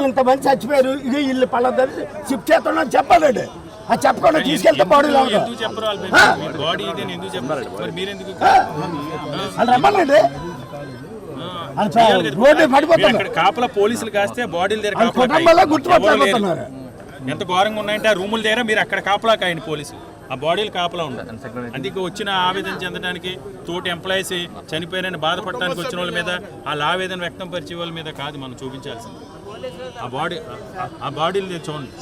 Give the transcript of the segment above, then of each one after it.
ఇంతమంది చచ్చిపోయారు, ఇది ఇల్లు పళ్ళదని షిఫ్ట్ చేస్తున్నా చెప్పాలండి. అది చెప్పకుండా తీసుకెళ్తే బాడీలో రమ్మనండి. రోడ్డు పడిపోతున్నారు, కాపలా పోలీసులు కాస్తే బాడీలు గుర్తుపట్టలేకపోతున్నారు. ఎంత ఘోరంగా ఉన్నాయంటే ఆ రూముల దగ్గర మీరు అక్కడ కాపలా కాయండి పోలీసు, ఆ బాడీలు కాపలా ఉండదు. అందుకే వచ్చిన ఆవేదన చెందడానికి తోటి ఎంప్లాయీస్ చనిపోయారని బాధపడటానికి వచ్చిన వాళ్ళ మీద, వాళ్ళ ఆవేదన వ్యక్తం పరిచే వాళ్ళ మీద కాదు మనం చూపించాల్సింది. ఆ బాడీలు చూడండి.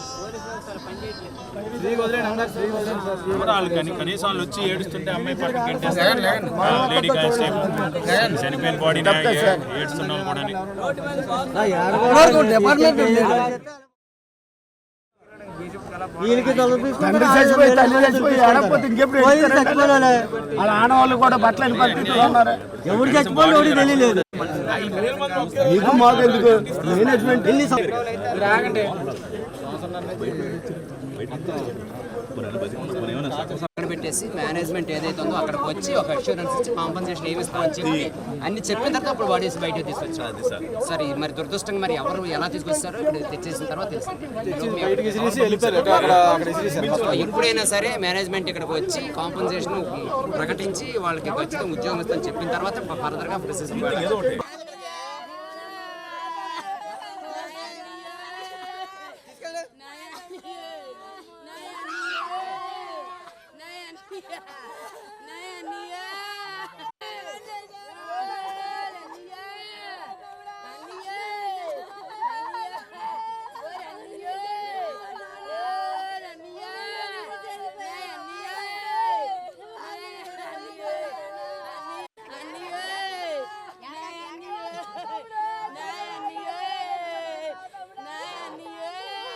కనీసం వాళ్ళు వచ్చి ఏడుస్తుంటే అమ్మాయి పక్కన పెట్టేస్తారు. లేడీ కానిస్టేబుల్ చనిపోయిన బాడీ ఏడుస్తున్న వాళ్ళు కూడా వాళ్ళ ఆడవాళ్ళు కూడా బట్టలని పరిస్థితుల్లో ఉన్నారు. ఎవరు చచ్చిపోవాలి ఎవరికి తెలియలేదు. నీకు మాకు ఎందుకు మేనేజ్మెంట్ పెట్టేసి మేనేజ్మెంట్ ఏదైతే ఉందో అక్కడికి వచ్చి ఒక అష్యూరెన్స్ ఇచ్చి కాంపన్సేషన్ ఏమి ఇస్తామని చెప్పి అన్ని చెప్పిన తర్వాత అప్పుడు బాడీస్ బయటకు తీసుకొచ్చారు. సరే మరి దురదృష్టంగా మరి ఎవరు ఎలా తీసుకొస్తారో ఇప్పుడు తెచ్చేసిన తర్వాత తెలిసింది. ఎప్పుడైనా సరే మేనేజ్మెంట్ ఇక్కడికి వచ్చి కాంపన్సేషన్ ప్రకటించి వాళ్ళకి ఖచ్చితంగా ఉద్యోగం ఇస్తామని చెప్పిన తర్వాత ఫర్దర్గా ప్రొసెస్